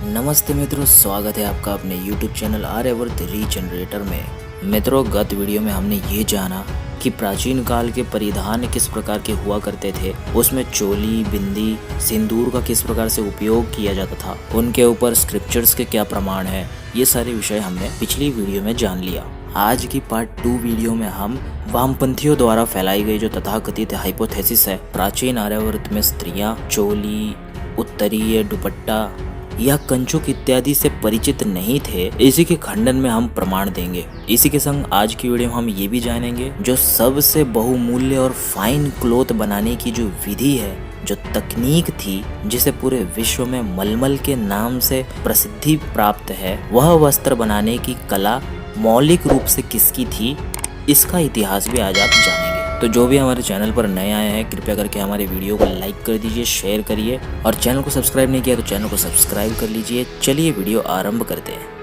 नमस्ते मित्रों, स्वागत है आपका अपने YouTube चैनल आर्यवर्त रीजनरेटर में। मित्रों, गत वीडियो में हमने ये जाना कि प्राचीन काल के परिधान किस प्रकार के हुआ करते थे, उसमें चोली, बिंदी, सिंदूर का किस प्रकार से उपयोग किया जाता था, उनके ऊपर स्क्रिप्चर्स के क्या प्रमाण है, ये सारे विषय हमने पिछली वीडियो में जान लिया। आज की पार्ट 2 वीडियो में हम वामपंथियों द्वारा फैलाई गई जो तथाकथित हाइपोथेसिस है, प्राचीन आर्यावर्त में स्त्रियां चोली, उत्तरीय, दुपट्टा या कंचुक इत्यादि से परिचित नहीं थे, इसी के खंडन में हम प्रमाण देंगे। इसी के संग आज की वीडियो में हम ये भी जानेंगे जो सबसे बहुमूल्य और फाइन क्लॉथ बनाने की जो विधि है, जो तकनीक थी, जिसे पूरे विश्व में मलमल के नाम से प्रसिद्धि प्राप्त है, वह वस्त्र बनाने की कला मौलिक रूप से किसकी थी, इसका इतिहास भी आज आप जानेंगे। तो जो भी हमारे चैनल पर नए आए हैं, कृपया करके हमारे वीडियो को लाइक कर दीजिए, शेयर करिए, और चैनल को सब्सक्राइब नहीं किया तो चैनल को सब्सक्राइब कर लीजिए। चलिए वीडियो आरंभ करते हैं।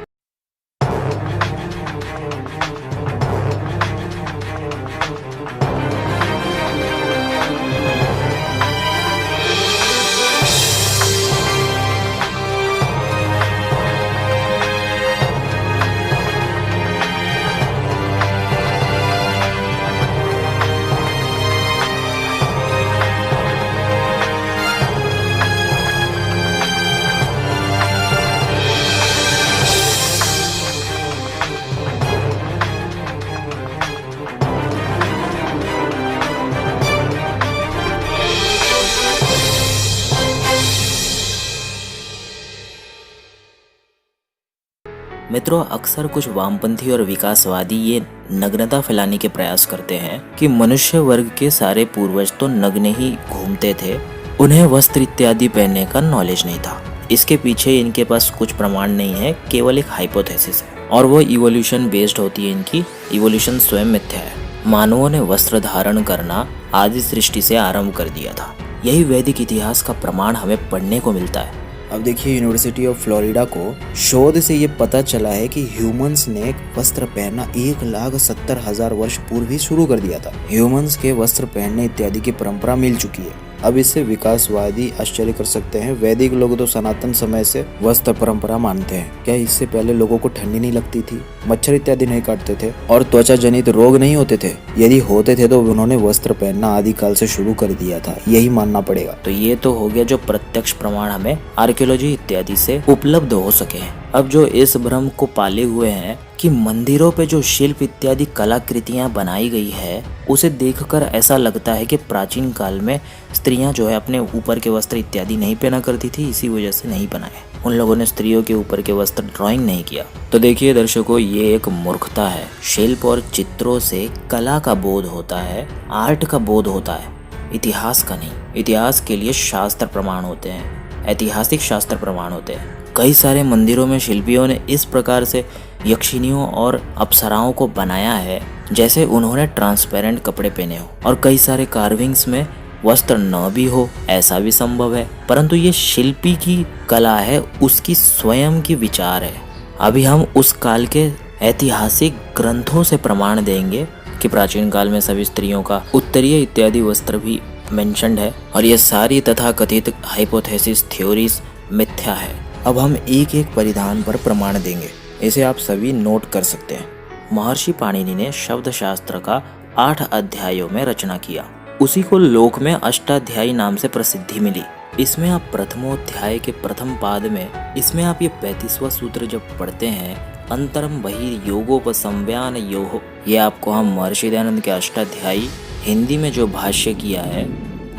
मित्रों, अक्सर कुछ वामपंथी और विकासवादी ये नग्नता फैलाने के प्रयास करते हैं कि मनुष्य वर्ग के सारे पूर्वज तो नग्न ही घूमते थे, उन्हें वस्त्र इत्यादि पहनने का नॉलेज नहीं था। इसके पीछे इनके पास कुछ प्रमाण नहीं है, केवल एक हाइपोथेसिस है, और वो इवोल्यूशन बेस्ड होती है। इनकी इवोल्यूशन स्वयं मिथ्या है। मानवों ने वस्त्र धारण करना आदि सृष्टि से आरंभ कर दिया था। यही वैदिक इतिहास का प्रमाण हमें पढ़ने को मिलता है। अब देखिए, यूनिवर्सिटी ऑफ फ्लोरिडा को शोध से ये पता चला है कि ह्यूमंस ने वस्त्र पहनना 1,70,000 वर्ष पूर्व ही शुरू कर दिया था। ह्यूमंस के वस्त्र पहनने इत्यादि की परंपरा मिल चुकी है। अब इससे विकासवादी आश्चर्य कर सकते हैं। वैदिक लोग तो सनातन समय से वस्त्र परंपरा मानते हैं। क्या इससे पहले लोगों को ठंडी नहीं लगती थी, मच्छर इत्यादि नहीं काटते थे, और त्वचा जनित रोग नहीं होते थे? यदि होते थे तो उन्होंने वस्त्र पहनना आदिकाल से शुरू कर दिया था, यही मानना पड़ेगा। तो ये तो हो गया जो प्रत्यक्ष प्रमाण हमें आर्कियोलॉजी इत्यादि से उपलब्ध हो सके हैं। अब जो इस भ्रम को पाले हुए हैं कि मंदिरों पे जो शिल्प इत्यादि कलाकृतियां बनाई गई है, उसे देखकर ऐसा लगता है कि प्राचीन काल में स्त्रियां जो है अपने ऊपर के वस्त्र इत्यादि नहीं पहना करती थी, इसी वजह से नहीं बनाए। उन लोगों ने स्त्रियों के ऊपर के वस्त्र ड्राइंग नहीं किया। तो देखिए दर्शकों, ये एक मूर्खता है। शिल्प और चित्रों से कला का बोध होता है, आर्ट का बोध होता है, इतिहास का नहीं। इतिहास के लिए शास्त्र प्रमाण होते हैं, ऐतिहासिक शास्त्र प्रमाण होते हैं। कई सारे मंदिरों में शिल्पियों ने इस प्रकार से यक्षिनियों और अप्सराओं को बनाया है जैसे उन्होंने ट्रांसपेरेंट कपड़े पहने हो, और कई सारे कार्विंग्स में वस्त्र न भी हो, ऐसा भी संभव है। परंतु ये शिल्पी की कला है, उसकी स्वयं की विचार है। अभी हम उस काल के ऐतिहासिक ग्रंथों से प्रमाण देंगे कि प्राचीन काल में सभी स्त्रियों का उत्तरीय इत्यादि वस्त्र भी मेंशन्ड है, और ये सारी तथाकथित हाइपोथेसिस थ्योरीज मिथ्या है। अब हम एक एक परिधान पर प्रमाण देंगे, इसे आप सभी नोट कर सकते हैं। महर्षि पाणिनि ने शब्द शास्त्र का 8 अध्यायों में रचना किया। उसी को लोक में अष्टाध्यायी नाम से प्रसिद्धि मिली। इसमें आप प्रथमोध्याय के प्रथम पाद में इसमें आप ये 35वां सूत्र जब पढ़ते हैं, अंतरम बहिर योगोपसंव्यान योह, ये आपको हम महर्षि दयानंद के अष्टाध्यायी हिंदी में जो भाष्य किया है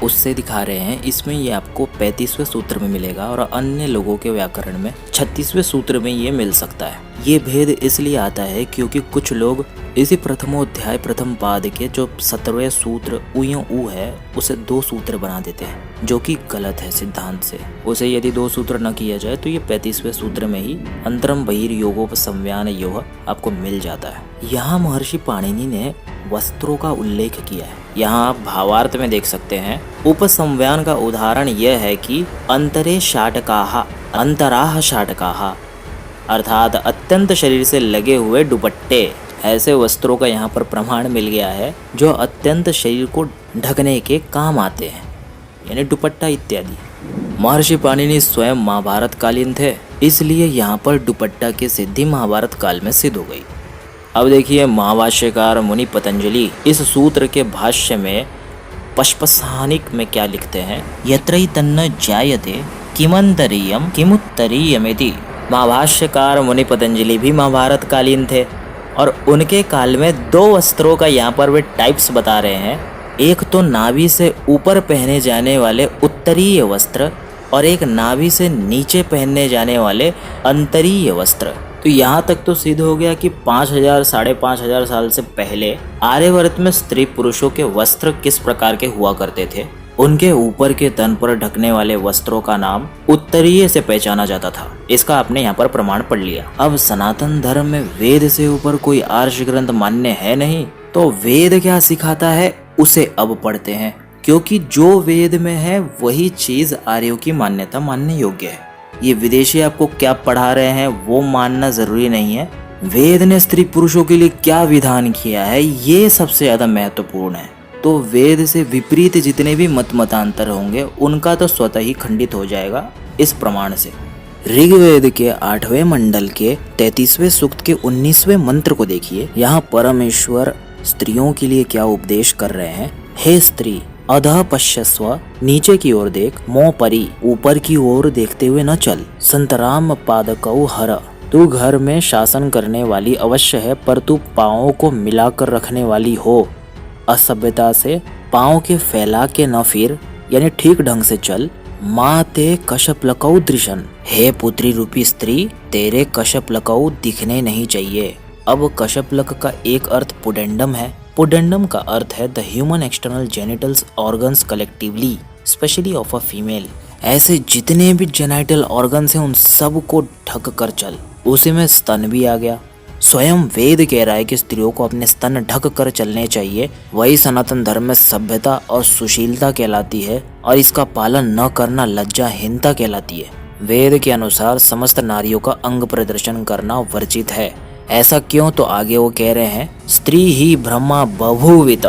उससे दिखा रहे हैं। इसमें ये आपको 35वें सूत्र में मिलेगा, और अन्य लोगों के व्याकरण में 36वें सूत्र में ये मिल सकता है। ये भेद इसलिए आता है क्योंकि कुछ लोग इसी प्रथमोध्याय प्रथम पाद के जो 17वें सूत्र उयों ऊ है, उसे 2 सूत्र बना देते हैं, जो कि गलत है सिद्धांत से। उसे यदि 2 सूत्र न किया जाए तो ये 35वें सूत्र में ही अंतरम बहिर योगोपसंव्यान योह आपको मिल जाता है। यहाँ महर्षि पाणिनि ने वस्त्रों का उल्लेख किया है। यहाँ आप भावार्थ में देख सकते हैं। उपसंव्यान का उदाहरण यह है कि अंतरे शाटकाः अंतराः शाटकाः, अर्थात अत्यंत शरीर से लगे हुए दुपट्टे, ऐसे वस्त्रों का यहाँ पर प्रमाण मिल गया है जो अत्यंत शरीर को ढकने के काम आते हैं, यानी दुपट्टा इत्यादि। महर्षि पाणिनि स्वयं महाभारत कालीन थे, इसलिए यहाँ पर दुपट्टा की सिद्धि महाभारत काल में सिद्ध हो गई। अब देखिए महाभाष्यकार मुनि पतंजलि इस सूत्र के भाष्य में पशपसानिक में क्या लिखते हैं। यत्रहि तन्न जायते किमंतरीयम किमुत्तरीयमेति। महाभाष्यकार मुनि पतंजलि भी महाभारत कालीन थे और उनके काल में 2 वस्त्रों का यहाँ पर वे टाइप्स बता रहे हैं। एक तो नाभि से ऊपर पहने जाने वाले उत्तरीय वस्त्र और एक नाभि से नीचे पहनने जाने वाले अंतरीय वस्त्र। तो यहाँ तक तो सिद्ध हो गया कि 5000 5500 साल से पहले आर्यवर्त में स्त्री पुरुषों के वस्त्र किस प्रकार के हुआ करते थे। उनके ऊपर के तन पर ढकने वाले वस्त्रों का नाम उत्तरीय से पहचाना जाता था। इसका आपने यहाँ पर प्रमाण पढ़ लिया। अब सनातन धर्म में वेद से ऊपर कोई आर्ष ग्रंथ मान्य है नहीं, तो वेद क्या सिखाता है उसे अब पढ़ते हैं, क्योंकि जो वेद में है वही चीज आर्यों की मान्यता मानने योग्य है। ये विदेशी आपको क्या पढ़ा रहे हैं वो मानना जरूरी नहीं है। वेद ने स्त्री पुरुषों के लिए क्या विधान किया है ये सबसे ज्यादा महत्वपूर्ण है। तो वेद से विपरीत जितने भी मतांतर होंगे उनका तो स्वतः ही खंडित हो जाएगा इस प्रमाण से। ऋग्वेद के 8वें मंडल के 33वें सूक्त के 19वें मंत्र को देखिए। यहाँ परमेश्वर स्त्रियों के लिए क्या उपदेश कर रहे हैं। हे स्त्री अधः पश्यस्व, नीचे की ओर देख, मों परी, ऊपर की ओर देखते हुए न चल, संतराम पादकौ हर, तू घर में शासन करने वाली अवश्य है पर तू पाँवों को मिलाकर रखने वाली हो। असभ्यता से पाँव के फैला के न फिर, यानी ठीक ढंग से चल। माँ ते कशपलकौ दृशन, हे पुत्री रूपी स्त्री तेरे कशपलकौ दिखने नहीं चाहिए। अब कशपलक का एक अर्थ पुडेंडम है। पुडेंडम का अर्थ है the human external genitals organs collectively specially of a female. ऐसे जितने भी जेनाइटल ऑर्गन्स हैं उन सब को ढक कर चल। उसी में स्तन भी आ गया। स्वयं वेद कह रहा है कि स्त्रियों को अपने स्तन ढक कर चलने चाहिए। वही सनातन धर्म में सभ्यता और सुशीलता कहलाती है और इसका पालन न करना लज्जाहीनता कहलाती है। वेद के अनुसार समस्त नारियों का अंग प्रदर्शन करना वर्जित है। ऐसा क्यों, तो आगे वो कह रहे हैं स्त्री ही ब्रह्मा बभूवित,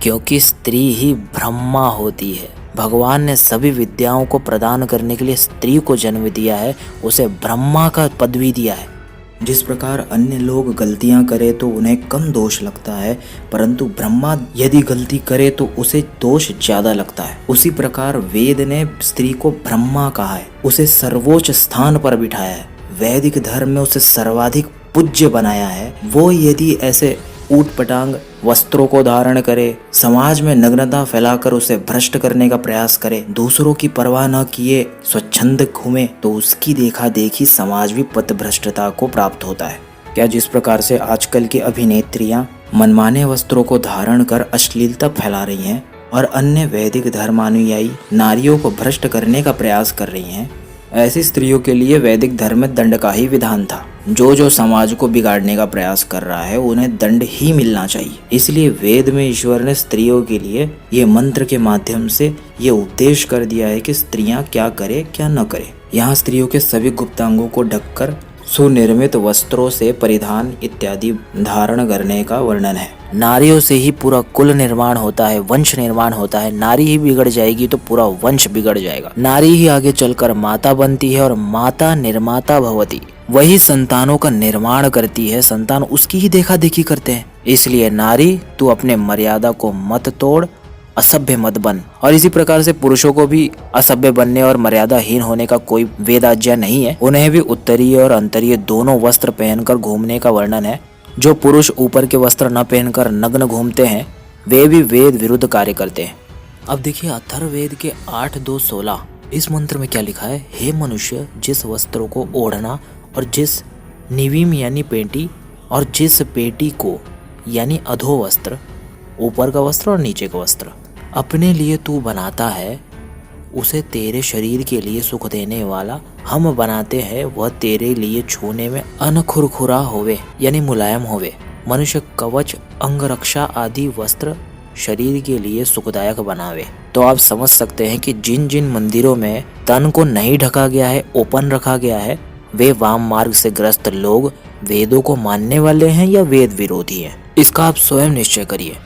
क्योंकि स्त्री ही ब्रह्मा होती है। भगवान ने सभी विद्याओं को प्रदान करने के लिए स्त्री को जन्म दिया है, उसे ब्रह्मा का पदवी दिया है। जिस प्रकार अन्य लोग गलतियां करे तो उन्हें कम दोष लगता है, परंतु ब्रह्मा यदि गलती करे तो उसे दोष ज्यादा लगता है। उसी प्रकार वेद ने स्त्री को ब्रह्मा कहा है, उसे सर्वोच्च स्थान पर बिठाया है। वैदिक धर्म में उसे सर्वाधिक पूज्य बनाया है। वो यदि ऐसे ऊट पटांग वस्त्रों को धारण करे, समाज में नग्नता फैलाकर उसे भ्रष्ट करने का प्रयास करे, दूसरों की परवाह न किए स्वच्छंद घूमे, तो उसकी देखा देखी समाज भी पथभ्रष्टता को प्राप्त होता है। क्या जिस प्रकार से आजकल की अभिनेत्रियां मनमाने वस्त्रों को धारण कर अश्लीलता फैला रही हैं और अन्य वैदिक धर्मानुयायी नारियों को भ्रष्ट करने का प्रयास कर रही हैं, ऐसी स्त्रियों के लिए वैदिक धर्म में दंड का ही विधान था। जो समाज को बिगाड़ने का प्रयास कर रहा है उन्हें दंड ही मिलना चाहिए। इसलिए वेद में ईश्वर ने स्त्रियों के लिए ये मंत्र के माध्यम से ये उपदेश कर दिया है कि स्त्रियां क्या करे क्या न करे। यहाँ स्त्रियों के सभी गुप्तांगों को ढककर सुनिर्मित वस्त्रों से परिधान इत्यादि धारण करने का वर्णन है। नारियों से ही पूरा कुल निर्माण होता है, वंश निर्माण होता है। नारी ही बिगड़ जाएगी तो पूरा वंश बिगड़ जाएगा। नारी ही आगे चलकर माता बनती है और माता निर्माता भवती, वही संतानों का निर्माण करती है, संतान उसकी ही देखा देखी करते हैं। इसलिए नारी तू अपने मर्यादा को मत तोड़, असभ्य मत बन। और इसी प्रकार से पुरुषों को भी असभ्य बनने और मर्यादाहीन होने का कोई वेदाज्ञा नहीं है। उन्हें भी उत्तरीय और अंतरीय दोनों वस्त्र पहनकर घूमने का वर्णन है। जो पुरुष ऊपर के वस्त्र न पहनकर नग्न घूमते हैं वे भी वेद विरुद्ध कार्य करते हैं। अब देखिए अथर्ववेद के 8:2-16 इस मंत्र में क्या लिखा है। हे मनुष्य, जिस वस्त्रों को ओढ़ना और जिस निवीम यानी पेटी और जिस पेटी को यानी अधो वस्त्र, ऊपर का वस्त्र और नीचे का वस्त्र अपने लिए तू बनाता है, उसे तेरे शरीर के लिए सुख देने वाला हम बनाते हैं। वह तेरे लिए छूने में अनखुरखुरा होवे यानी मुलायम होवे। मनुष्य कवच, अंगरक्षा आदि वस्त्र शरीर के लिए सुखदायक बनावे। तो आप समझ सकते हैं कि जिन जिन मंदिरों में तन को नहीं ढका गया है, ओपन रखा गया है, वे वाम मार्ग से ग्रस्त लोग वेदों को मानने वाले हैं या वेद विरोधी हैं। इसका आप स्वयं निश्चय करिए।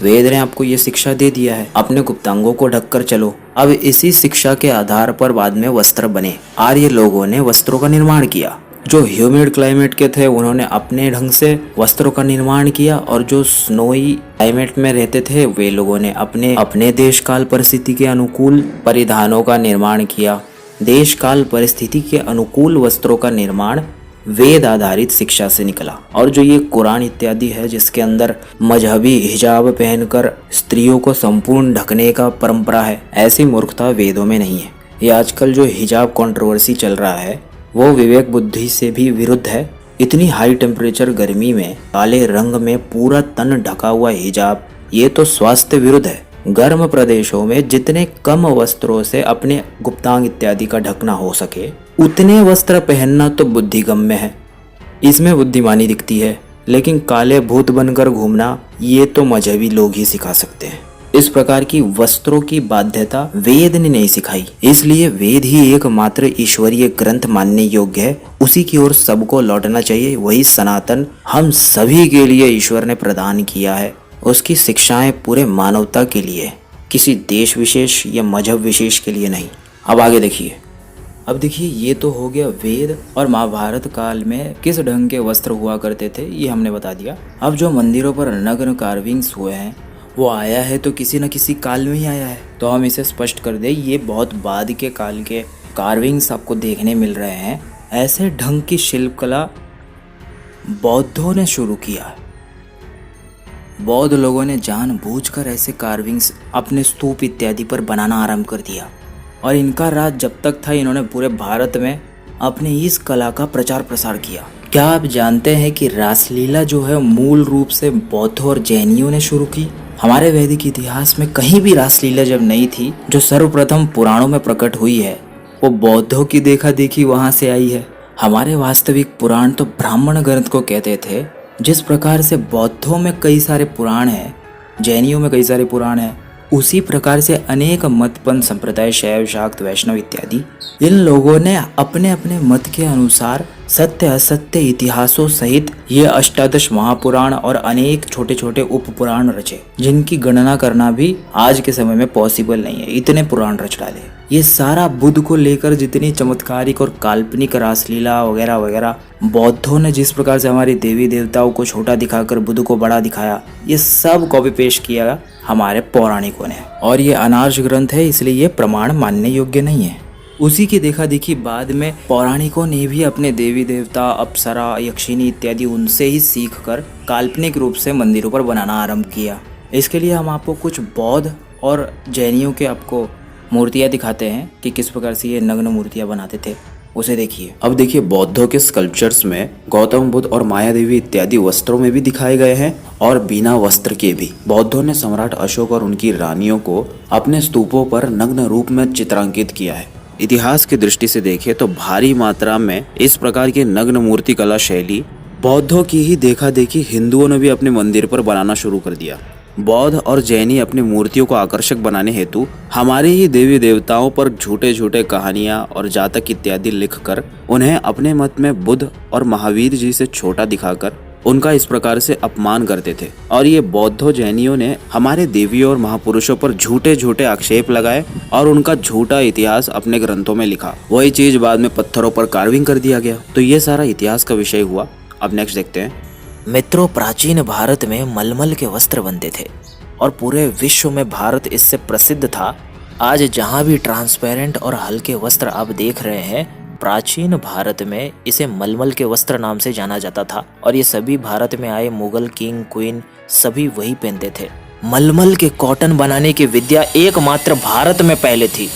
वेद ने आपको ये शिक्षा दे दिया है, अपने गुप्तांगों को ढककर चलो। अब इसी शिक्षा के आधार पर बाद में वस्त्र बने। आर्य लोगों ने वस्त्रों का निर्माण किया। जो ह्यूमिड क्लाइमेट के थे उन्होंने अपने ढंग से वस्त्रों का निर्माण किया, और जो स्नोई क्लाइमेट में रहते थे वे लोगों ने अपने अपने देश काल परिस्थिति के अनुकूल परिधानों का निर्माण किया। देश काल परिस्थिति के अनुकूल वस्त्रों का निर्माण वेद आधारित शिक्षा से निकला। और जो ये कुरान इत्यादि है जिसके अंदर मजहबी हिजाब पहनकर स्त्रियों को संपूर्ण ढकने का परंपरा है, ऐसी मूर्खता वेदों में नहीं है। ये आजकल जो हिजाब कंट्रोवर्सी चल रहा है वो विवेक बुद्धि से भी विरुद्ध है। इतनी हाई टेम्परेचर गर्मी में काले रंग में पूरा तन ढका हुआ हिजाब, ये तो स्वास्थ्य विरुद्ध है। गर्म प्रदेशों में जितने कम वस्त्रों से अपने गुप्तांग इत्यादि का ढकना हो सके उतने वस्त्र पहनना तो बुद्धिगम्य है, इसमें बुद्धिमानी दिखती है। लेकिन काले भूत बनकर घूमना ये तो मजहबी लोग ही सिखा सकते हैं। इस प्रकार की वस्त्रों की बाध्यता वेद ने नहीं सिखाई, इसलिए वेद ही एकमात्र ईश्वरीय ग्रंथ मानने योग्य है। उसी की ओर सबको लौटना चाहिए। वही सनातन हम सभी के लिए ईश्वर ने प्रदान किया है। उसकी शिक्षाएं पूरे मानवता के लिए, किसी देश विशेष या मजहब विशेष के लिए नहीं। अब आगे देखिए। अब देखिए, ये तो हो गया वेद और महाभारत काल में किस ढंग के वस्त्र हुआ करते थे, ये हमने बता दिया। अब जो मंदिरों पर नग्न कार्विंग्स हुए हैं वो आया है तो किसी न किसी काल में ही आया है। तो हम इसे स्पष्ट कर दें, ये बहुत बाद के काल के कार्विंग्स आपको देखने मिल रहे हैं। ऐसे ढंग की शिल्पकला बौद्धों ने शुरू किया। बौद्ध लोगों ने जानबूझकर ऐसे कार्विंग्स अपने स्तूप इत्यादि पर बनाना आरंभ कर दिया, और इनका राज जब तक था इन्होंने पूरे भारत में अपनी इस कला का प्रचार प्रसार किया। क्या आप जानते हैं कि रासलीला जो है मूल रूप से बौद्धों और जैनियों ने शुरू की? हमारे वैदिक इतिहास में कहीं भी रासलीला जब नहीं थी, जो सर्वप्रथम पुराणों में प्रकट हुई है वो बौद्धों की देखा देखी वहां से आई है। हमारे वास्तविक पुराण तो ब्राह्मण ग्रंथ को कहते थे। जिस प्रकार से बौद्धों में कई सारे पुराण हैं, जैनियों में कई सारे पुराण हैं, उसी प्रकार से अनेक मतपंथ संप्रदाय, शैव, शाक्त, वैष्णव इत्यादि, इन लोगों ने अपने अपने मत के अनुसार सत्य असत्य इतिहासों सहित ये अष्टादश महापुराण और अनेक छोटे छोटे उपपुराण रचे, जिनकी गणना करना भी आज के समय में पॉसिबल नहीं है। इतने पुराण रच डाले। ये सारा बुद्ध को लेकर जितनी चमत्कारिक और काल्पनिक रासलीला वगैरह वगैरह, बौद्धों ने जिस प्रकार से हमारे देवी देवताओं को छोटा दिखाकर बुद्ध को बड़ा दिखाया, ये सब कॉपी पेस्ट किया हमारे पौराणिकों ने। और ये अनार्ष ग्रंथ है, इसलिए ये प्रमाण मानने योग्य नहीं है। उसी की देखा देखी बाद में पौराणिकों ने भी अपने देवी देवता, अप्सरा, यक्षिनी इत्यादि उनसे ही सीखकर काल्पनिक रूप से मंदिरों पर बनाना आरंभ किया। इसके लिए हम आपको कुछ बौद्ध और जैनियों के आपको मूर्तियां दिखाते हैं कि किस प्रकार से ये नग्न मूर्तियां बनाते थे, उसे देखिए। अब देखिए, बौद्धों के स्कल्पचर्स में गौतम बुद्ध और माया देवी इत्यादि वस्त्रों में भी दिखाए गए हैं और बिना वस्त्र के भी। बौद्धों ने सम्राट अशोक और उनकी रानियों को अपने स्तूपों पर नग्न रूप में चित्रांकित किया है। इतिहास की दृष्टि से देखें तो भारी मात्रा में इस प्रकार की नग्न मूर्ति कला शैली बौद्धों की ही देखा देखी हिंदुओं ने भी अपने मंदिर पर बनाना शुरू कर दिया। बौद्ध और जैनी अपनी मूर्तियों को आकर्षक बनाने हेतु हमारे ही देवी देवताओं पर झूठे झूठे कहानियां और जातक इत्यादि लिखकर उन्हें अपने मत में बुद्ध और महावीर जी से छोटा दिखाकर उनका इस प्रकार से अपमान करते थे। और ये बौद्धों जैनियों ने हमारे देवियों और महापुरुषों पर झूठे झूठे आक्षेप लगाए और उनका झूठा इतिहास अपने ग्रंथों में लिखा। वही चीज बाद में पत्थरों पर कार्विंग कर दिया गया। तो ये सारा इतिहास का विषय हुआ। अब नेक्स्ट देखते हैं। मित्रों, प्राचीन भारत में मलमल के वस्त्र बनते थे और पूरे विश्व में भारत इससे प्रसिद्ध था। आज जहाँ भी ट्रांसपेरेंट और हल्के वस्त्र आप देख रहे हैं, प्राचीन भारत में इसे मलमल के वस्त्र नाम से जाना जाता था। और ये सभी भारत में आए मुगल किंग, क्वीन सभी वही पहनते थे। मलमल के कॉटन बनाने की विद्या एकमात्र भारत में पहले थी।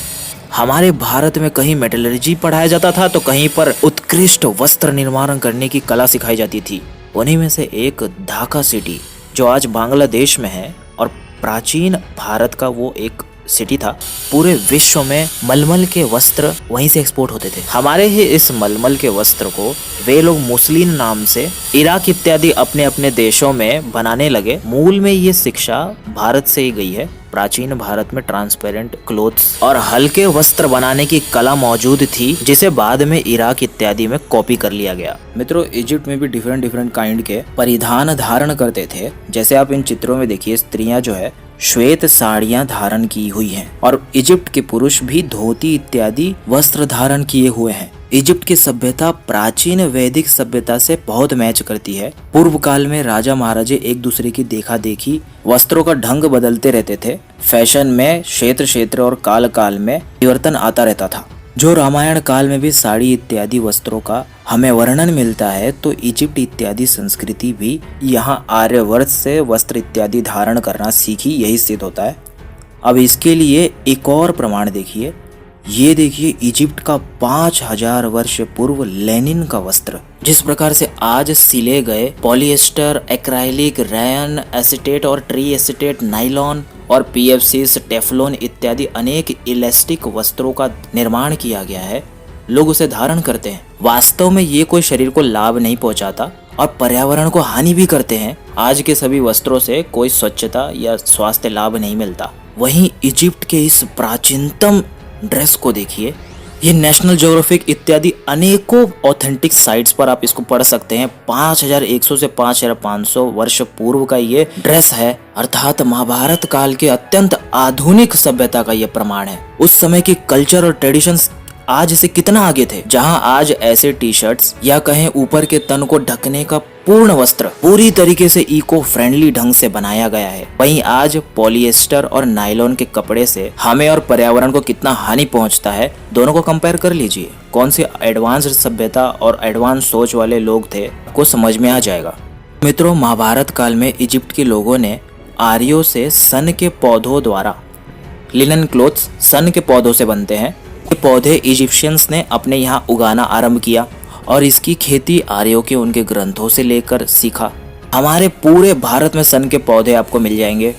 हमारे भारत में कहीं मेटलर्जी पढ़ाया जाता था तो कहीं पर उत्कृष्ट वस्त्र निर्माण करने की कला सिखाई जाती थी। उन्हीं में से एक ढाका सिटी, जो आज बांग्लादेश में है और प्राचीन भारत का वो एक सिटी था। पूरे विश्व में मलमल के वस्त्र वहीं से एक्सपोर्ट होते थे। हमारे ही इस मलमल के वस्त्र को वे लोग मुस्लिम नाम से इराक इत्यादि अपने अपने देशों में बनाने लगे। मूल में ये शिक्षा भारत से ही गई है। प्राचीन भारत में ट्रांसपेरेंट क्लोथ्स और हल्के वस्त्र बनाने की कला मौजूद थी, जिसे बाद में इराक इत्यादि में कॉपी कर लिया गया। मित्रों, इजिप्ट में भी डिफरेंट डिफरेंट काइंड के परिधान धारण करते थे। जैसे आप इन चित्रों में देखिए, स्त्रियां जो है श्वेत साड़ियां धारण की हुई हैं और इजिप्ट के पुरुष भी धोती इत्यादि वस्त्र धारण किए हुए हैं। इजिप्ट की सभ्यता प्राचीन वैदिक सभ्यता से बहुत मैच करती है। पूर्व काल में राजा महाराजे एक दूसरे की देखा देखी वस्त्रों का ढंग बदलते रहते थे। फैशन में क्षेत्र क्षेत्र और काल काल में परिवर्तन आता रहता था। जो रामायण काल में भी साड़ी इत्यादि वस्त्रों का हमें वर्णन मिलता है, तो इजिप्ट इत्यादि संस्कृति भी यहाँ आर्यवर्त से वस्त्र इत्यादि धारण करना सीखी, यही सिद्ध होता है। अब इसके लिए एक और प्रमाण देखिए। ये देखिए इजिप्ट का 5000 वर्ष पूर्व लेनिन का वस्त्र। जिस प्रकार से आज सिले गए पॉलिएस्टर, एक्राइलिक, रेयन, एसीटेट और ट्री एसीटेट, नाइलॉन और पीएफसी, टेफ्लॉन इत्यादि अनेक इलास्टिक वस्त्रों का निर्माण किया गया है, लोग उसे धारण करते हैं। वास्तव में ये कोई शरीर को लाभ नहीं पहुंचाता और पर्यावरण को हानि भी करते हैं। आज के सभी वस्त्रों से कोई स्वच्छता या स्वास्थ्य लाभ नहीं मिलता। वहीं इजिप्ट के इस प्राचीनतम ड्रेस को देखिए। ये नेशनल ज्योग्राफिक इत्यादि अनेकों ऑथेंटिक साइट्स पर आप इसको पढ़ सकते हैं। 5100 से 5500 वर्ष पूर्व का ये ड्रेस है, अर्थात महाभारत काल के अत्यंत आधुनिक सभ्यता का ये प्रमाण है। उस समय की कल्चर और ट्रेडिशंस आज से कितना आगे थे। जहां आज ऐसे टी शर्ट्स या कहें ऊपर के तन को ढकने का पूर्ण वस्त्र पूरी तरीके से इको फ्रेंडली ढंग से बनाया गया है, वहीं आज पॉलिएस्टर और नायलॉन के कपड़े से हमें और पर्यावरण को कितना हानि पहुंचता है, दोनों को कंपेयर कर लीजिए। कौन सी एडवांस सभ्यता और एडवांस सोच वाले लोग थे, आपको समझ में आ जाएगा। मित्रों, महाभारत काल में इजिप्ट के लोगों ने आर्यों से सन के पौधों द्वारा लिनन क्लोथ्स सन के पौधों से बनते हैं। ये पौधे इजिप्शियंस ने अपने यहाँ उगाना आरंभ किया और इसकी खेती आर्यों के उनके ग्रंथों से लेकर सीखा। हमारे पूरे भारत में सन के पौधे आपको मिल जाएंगे।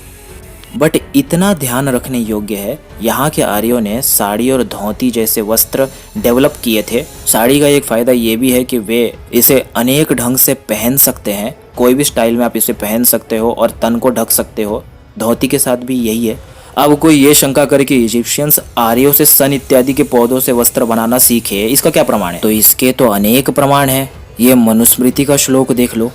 बट इतना ध्यान रखने योग्य है, यहाँ के आर्यों ने साड़ी और धोती जैसे वस्त्र डेवलप किए थे। साड़ी का एक फायदा ये भी है कि वे इसे अनेक ढंग से पहन सकते हैं, कोई भी स्टाइल में आप इसे पहन सकते हो और तन को ढक सकते हो। धोती के साथ भी यही है। अब कोई ये शंका करे कि इजिप्शियंस आर्यों से सन इत्यादि के पौधों से वस्त्र बनाना सीखे, इसका क्या प्रमाण है? तो इसके तो अनेक प्रमाण हैं। ये मनुस्मृति का श्लोक देख लो।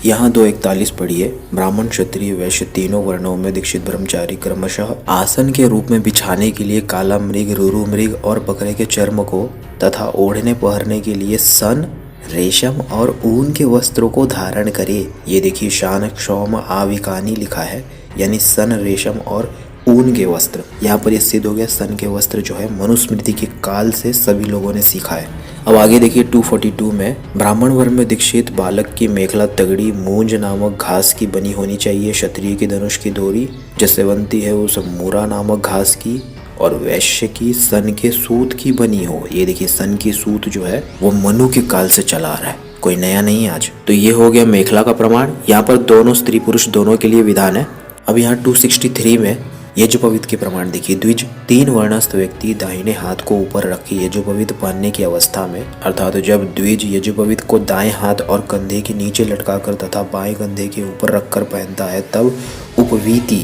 यहाँ 2:41 पढ़िए। ब्राह्मण, क्षत्रिय, वैश्य तीनों वर्णों में दीक्षित ब्रह्मचारी क्रमशः आसन के रूप में बिछाने के लिए काला मृग, रुरु मृग और बकरे के चर्म को तथा ओढ़ने पहनने के लिए सन, रेशम और ऊन के वस्त्रों को धारण करे। ये देखिए शान क्षौम आविकानी लिखा है, यानी सन, रेशम और ऊन के वस्त्र। यहाँ पर ये सिद्ध हो गया सन के वस्त्र जो है मनुस्मृति के काल से सभी लोगों ने सीखा है। अब आगे देखिए 242 में, ब्राह्मण वर्ग में दीक्षित बालक की मेखला तगड़ी मूंज नामक घास की बनी होनी चाहिए। क्षत्रिय की धनुष की डोरी जसवंती है उस मूरा नामक घास की, और वैश्य की सन के सूत की बनी हो। ये देखिए सन की सूत जो है वो मनु के काल से चला आ रहा है, कोई नया नहीं आज। तो ये हो गया मेखला का प्रमाण। यहाँ पर दोनों स्त्री पुरुष दोनों के लिए विधान है। अब यहाँ 263 में यजुपवीत के प्रमाण देखिए। द्विज, 3 वर्णस्थ व्यक्ति दाहिने हाथ को ऊपर रखे यजुपवीत पहनने की अवस्था में, अर्थात जब द्विज यजुपवीत को दाएं हाथ और कंधे के नीचे लटकाकर तथा बाएं कंधे के ऊपर रखकर पहनता है, तब उपवीति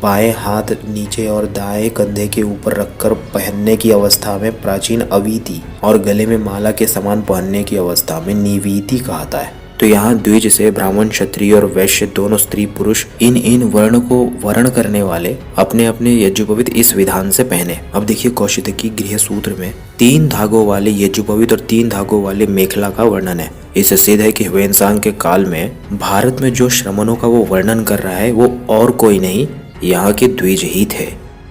बाएं हाथ नीचे और दाएं कंधे के ऊपर रखकर पहनने की अवस्था में प्राचीन अवीति और गले में माला के समान पहनने की अवस्था में निवीति कहता है। तो यहाँ द्विज से ब्राह्मण, क्षत्रिय और वैश्य दोनों स्त्री पुरुष इन वर्ण को वर्ण करने वाले अपने अपने यजुपवीत इस विधान से पहने। अब देखिए कौशिकी गृह सूत्र में 3 धागों वाले यजुपवीत और 3 धागों वाले मेखला का वर्णन है। इससे सिद्ध है कि ह्वेनसांग के काल में भारत में जो श्रमणों का वो वर्णन कर रहा है वो और कोई नहीं, यहाँ के द्विज ही थे।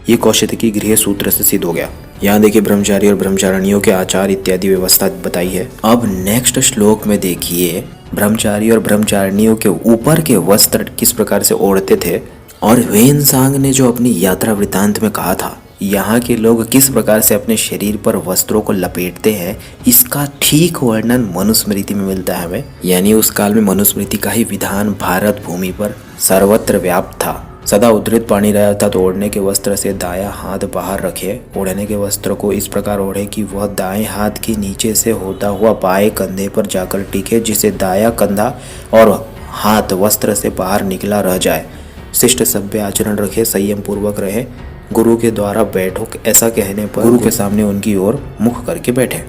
ये कौशिकी गृह सूत्र से सिद्ध हो गया। यहाँ देखिए ब्रह्मचारी और ब्रह्मचारिणियों के आचार इत्यादि व्यवस्था बताई है। अब नेक्स्ट श्लोक में देखिए ब्रह्मचारी और ब्रह्मचारिणियों के ऊपर के वस्त्र किस प्रकार से ओढ़ते थे, और ह्वेनसांग ने जो अपनी यात्रा वृतांत में कहा था यहाँ के लोग किस प्रकार से अपने शरीर पर वस्त्रों को लपेटते हैं, इसका ठीक वर्णन मनुस्मृति में मिलता है हमें। यानी उस काल में मनुस्मृति का ही विधान भारत भूमि पर सर्वत्र व्याप्त था। सदा उद्धृत पानी रहा था, तो ओढ़ने के वस्त्र से दायां हाथ बाहर रखे। ओढ़ने के वस्त्र को इस प्रकार ओढ़े कि वह दाएं हाथ के नीचे से होता हुआ बाएं कंधे पर जाकर टिके, जिसे दायां कंधा और हाथ वस्त्र से बाहर निकला रह जाए। शिष्ट सभ्य आचरण रखे, संयम पूर्वक रहे, गुरु के द्वारा बैठो ऐसा कहने पर गुरु के सामने उनकी ओर मुख करके बैठे।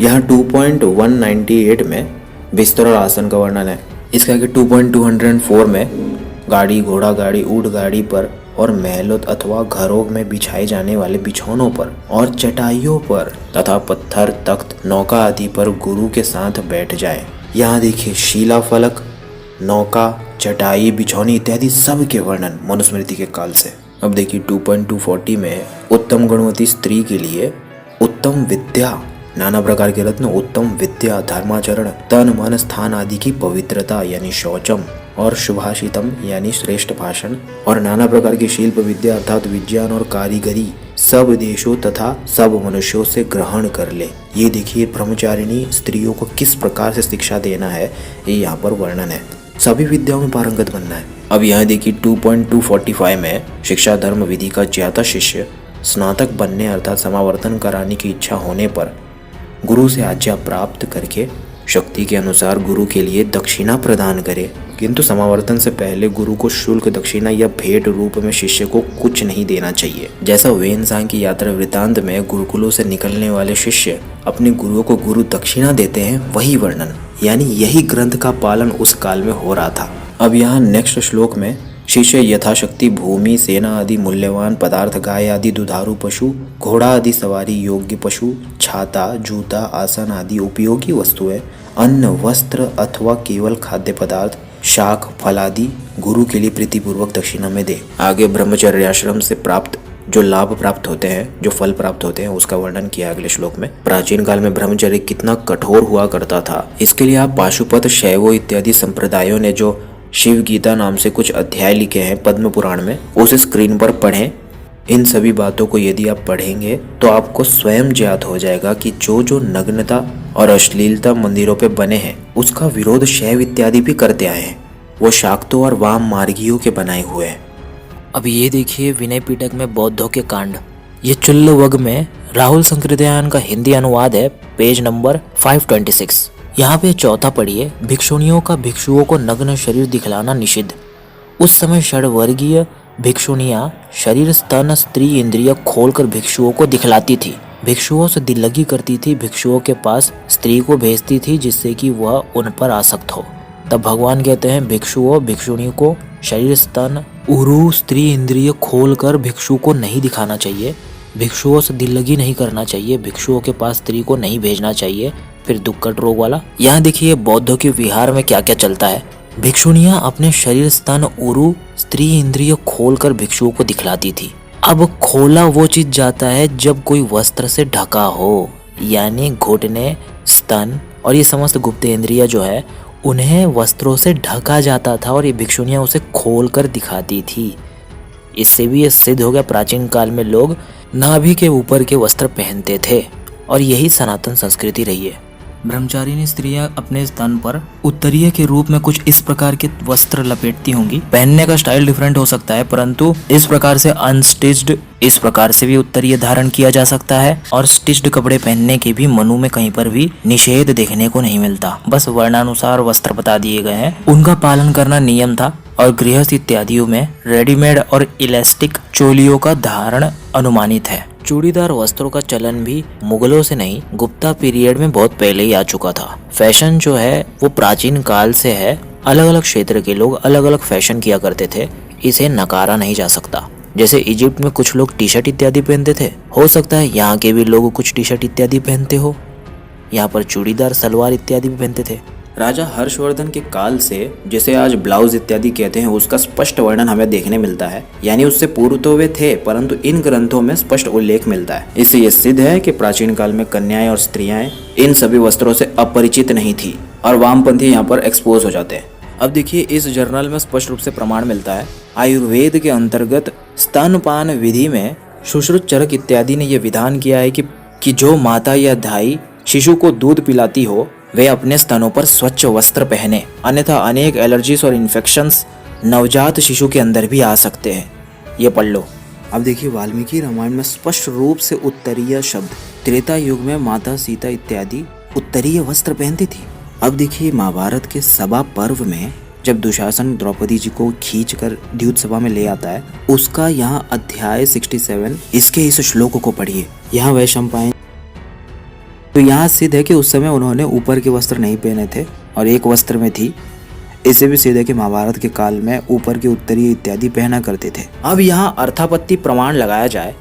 यहाँ 2.198 में बिस्तर और आसन का वर्णन है। इसके आगे 2.204 में गाड़ी, घोड़ा गाड़ी, ऊँट गाड़ी पर और महलों अथवा घरों में बिछाए जाने वाले बिछौनों पर और चटाइयों पर तथा पत्थर, तख्त, नौका आदि पर गुरु के साथ बैठ जाए। यहाँ देखिए शिला फलक, नौका, चटाई, बिछौनी इत्यादि सब के वर्णन मनुस्मृति के काल से। अब देखिए 2.240 में उत्तम गुणवती स्त्री के लिए उत्तम विद्या, नाना प्रकार के रत्न, उत्तम विद्या, धर्माचरण, तन मन स्थान आदि की पवित्रता यानी शौचम और शुभाषितम यानी श्रेष्ठ भाषण और नाना प्रकार की शिल्प विद्या अर्थात विज्ञान और कारीगरी सब देशों तथा सब मनुष्यों से ग्रहण कर ले। ये देखिए ब्रह्मचारिणी स्त्रियों को किस प्रकार से शिक्षा देना है, ये यहाँ पर वर्णन है। सभी विद्याओं में पारंगत बनना है। अब यहाँ देखिए 2.245 में शिक्षा धर्म विधि का ज्ञाता शिष्य स्नातक बनने अर्थात समावर्तन कराने की इच्छा होने पर गुरु से आज्ञा प्राप्त करके शक्ति के अनुसार गुरु के लिए दक्षिणा प्रदान करे, किंतु समावर्तन से पहले गुरु को शुल्क, दक्षिणा या भेंट रूप में शिष्य को कुछ नहीं देना चाहिए। जैसा वेनसांग की यात्रा वृतांत में गुरुकुलों से निकलने वाले शिष्य अपने गुरुओं को गुरु दक्षिणा देते हैं, वही वर्णन यानी यही ग्रंथ का पालन उस काल में हो रहा था। अब यहाँ नेक्स्ट श्लोक में शिष्य यथाशक्ति भूमि, सेना आदि मूल्यवान पदार्थ, गाय आदि दुधारू पशु, घोड़ा आदि सवारी योग्य पशु, छाता, जूता, आसन आदि उपयोगी वस्तुएं, अन्न, वस्त्र अथवा केवल खाद्य पदार्थ, शाक, फल आदि गुरु के लिए प्रीतिपूर्वक दक्षिणा में दे। आगे ब्रह्मचर्य आश्रम से प्राप्त जो लाभ प्राप्त होते हैं, जो फल प्राप्त होते हैं, उसका वर्णन किया अगले श्लोक में। प्राचीन काल में ब्रह्मचर्य कितना कठोर हुआ करता था, इसके लिए आप पाशुपत, शैव इत्यादि संप्रदायों ने जो शिव गीता नाम से कुछ अध्याय लिखे हैं पद्म पुराण में, उसे स्क्रीन पर पढ़ें। इन सभी बातों को यदि आप पढ़ेंगे तो आपको स्वयं ज्ञात हो जाएगा कि जो जो नग्नता और अश्लीलता मंदिरों पे बने हैं उसका विरोध शैव इत्यादि भी करते आए हैं। वो शाक्तों और वाम मार्गियों के बनाए हुए हैं। अब ये देखिए विनय पिटक में बौद्धों के कांड। ये चुल्लवग में राहुल संकृत्यायन का हिंदी अनुवाद है, पेज नंबर 526। यहाँ पे चौथा पढ़िए, भिक्षुणियों का भिक्षुओं को नग्न शरीर दिखलाना निषिद्ध। उस समय षड्वर्गीय भिक्षुणियाँ शरीर, स्तन, स्त्री इंद्रिय खोलकर भिक्षुओं को दिखलाती थी, भिक्षुओं से दिल लगी करती थी, भिक्षुओं के पास स्त्री को भेजती थी जिससे कि वह उन पर आसक्त हो। तब भगवान कहते हैं भिक्षुओं भिक्षुणियों को शरीर, स्तन, उरु, स्त्री इंद्रिय खोलकर भिक्षु को नहीं दिखाना चाहिए, भिक्षुओं से दिल लगी नहीं करना चाहिए, भिक्षुओं के पास स्त्री को नहीं भेजना चाहिए। फिर दुक्कट रोग वाला, यहाँ देखिए बौद्धों के विहार में क्या क्या चलता है। भिक्षुणियाँ अपने शरीर, स्तन, उरु, स्त्री इंद्रिय खोलकर भिक्षुओं को दिखलाती थी। अब खोला वो चीज जाता है जब कोई वस्त्र से ढका हो, यानी घुटने, स्तन और ये समस्त गुप्त इंद्रिय जो है उन्हें वस्त्रों से ढका जाता था और ये भिक्षुणियाँ उसे खोल कर दिखाती थी। इससे भी ये सिद्ध हो गया प्राचीन काल में लोग नाभि के ऊपर के वस्त्र पहनते थे और यही सनातन संस्कृति रही है। ब्रह्मचारिणी स्त्रियां अपने स्तन पर उत्तरीय के रूप में कुछ इस प्रकार के वस्त्र लपेटती होंगी। पहनने का स्टाइल डिफरेंट हो सकता है, परंतु इस प्रकार से अनस्टिच्ड इस प्रकार से भी उत्तरीय धारण किया जा सकता है और स्टिच्ड कपड़े पहनने के भी मनु में कहीं पर भी निषेध देखने को नहीं मिलता। बस वर्णानुसार वस्त्र बता दिए गए हैं, उनका पालन करना नियम था और गृहस्थ इत्यादियों में रेडीमेड और इलास्टिक चोलियों का धारण अनुमानित है। चूड़ीदार वस्त्रों का चलन भी मुगलों से नहीं, गुप्ता पीरियड में बहुत पहले ही आ चुका था। फैशन जो है वो प्राचीन काल से है, अलग अलग क्षेत्र के लोग अलग अलग फैशन किया करते थे, इसे नकारा नहीं जा सकता। जैसे इजिप्ट में कुछ लोग टी शर्ट इत्यादि पहनते थे, हो सकता है यहाँ के भी लोग कुछ टी शर्ट इत्यादि पहनते हो, यहाँ पर चूड़ीदार सलवार इत्यादि भी पहनते थे। राजा हर्षवर्धन के काल से जिसे आज ब्लाउज इत्यादि कहते हैं उसका स्पष्ट वर्णन हमें देखने मिलता है, यानी उससे पूर्व तो वे थे परंतु इन ग्रंथों में स्पष्ट उल्लेख मिलता है। इससे यह सिद्ध है कि प्राचीन काल में कन्याएं और स्त्रियां इन सभी वस्त्रों से अपरिचित नहीं थी और वामपंथी यहाँ पर एक्सपोज हो जाते हैं। अब देखिए इस जर्नल में स्पष्ट रूप से प्रमाण मिलता है। आयुर्वेद के अंतर्गत स्तनपान विधि में सुश्रुत चरक इत्यादि ने यह विधान किया है कि जो माता या दाई शिशु को दूध पिलाती हो वे अपने स्तनों पर स्वच्छ वस्त्र पहने, अन्यथा अनेक एलर्जीज और इन्फेक्शंस नवजात शिशु के अंदर भी आ सकते हैं। ये पढ़ लो। अब देखिए वाल्मीकि रामायण में स्पष्ट रूप से उत्तरीय शब्द, त्रेता युग में माता सीता इत्यादि उत्तरीय वस्त्र पहनती थी। अब देखिए महाभारत के सभा पर्व में जब दुशासन द्रौपदी जी को खींच कर द्यूत सभा में ले आता है, उसका यहाँ अध्याय 67 इसके इस श्लोक को पढ़िए। यहाँ वैशंपायन तो यहाँ सिद्ध है कि उस समय उन्होंने ऊपर के वस्त्र नहीं पहने थे और एक वस्त्र में थी। इसे भी सिद्ध है कि महाभारत के काल में ऊपर के उत्तरीय इत्यादि पहना करते थे। अब यहाँ अर्थापत्ति प्रमाण लगाया जाए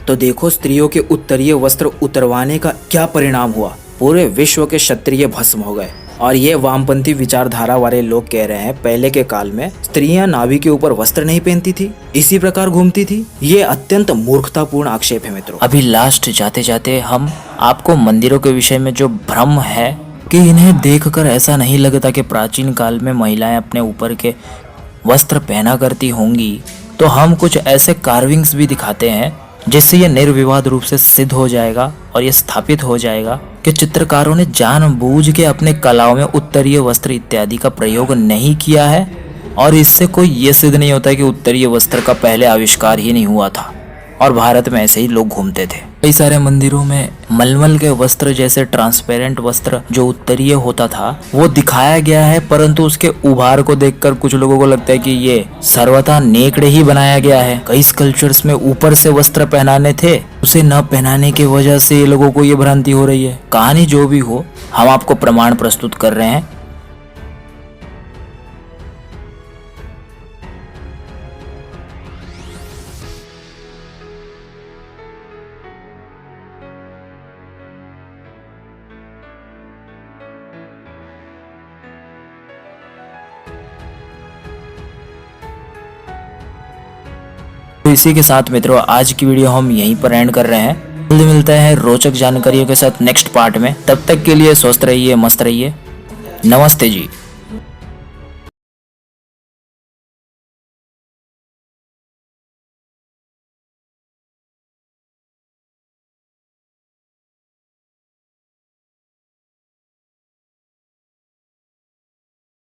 तो देखो स्त्रियों के उत्तरीय वस्त्र उतरवाने का क्या परिणाम हुआ। पूरे विश्व के क्षत्रिय भस्म हो गए। और ये वामपंथी विचारधारा वाले लोग कह रहे हैं पहले के काल में स्त्रियां नाभि के ऊपर वस्त्र नहीं पहनती थी, इसी प्रकार घूमती थी। ये अत्यंत मूर्खतापूर्ण आक्षेप है मित्रों। अभी लास्ट जाते जाते हम आपको मंदिरों के विषय में जो भ्रम है कि इन्हें देखकर ऐसा नहीं लगता कि प्राचीन काल में महिलाएं अपने ऊपर के वस्त्र पहना करती होंगी, तो हम कुछ ऐसे कार्विंग्स भी दिखाते हैं जिससे ये निर्विवाद रूप से सिद्ध हो जाएगा और ये स्थापित हो जाएगा कि चित्रकारों ने जानबूझ के अपने कलाओं में उत्तरीय वस्त्र इत्यादि का प्रयोग नहीं किया है। और इससे कोई ये सिद्ध नहीं होता कि उत्तरीय वस्त्र का पहले आविष्कार ही नहीं हुआ था और भारत में ऐसे ही लोग घूमते थे। कई सारे मंदिरों में मलमल के वस्त्र जैसे ट्रांसपेरेंट वस्त्र जो उत्तरीय होता था वो दिखाया गया है, परंतु उसके उभार को देखकर कुछ लोगों को लगता है कि ये सर्वथा नेकड़े ही बनाया गया है। कई स्कल्पचर्स में ऊपर से वस्त्र पहनाने थे, उसे न पहनाने की वजह से ये लोगों को ये भ्रांति हो रही है। कहानी जो भी हो, हम आपको प्रमाण प्रस्तुत कर रहे हैं। तो इसी के साथ मित्रों आज की वीडियो हम यहीं पर एंड कर रहे हैं। जल्दी मिलते हैं रोचक जानकारियों के साथ नेक्स्ट पार्ट में। तब तक के लिए स्वस्थ रहिए, मस्त रहिए। नमस्ते जी।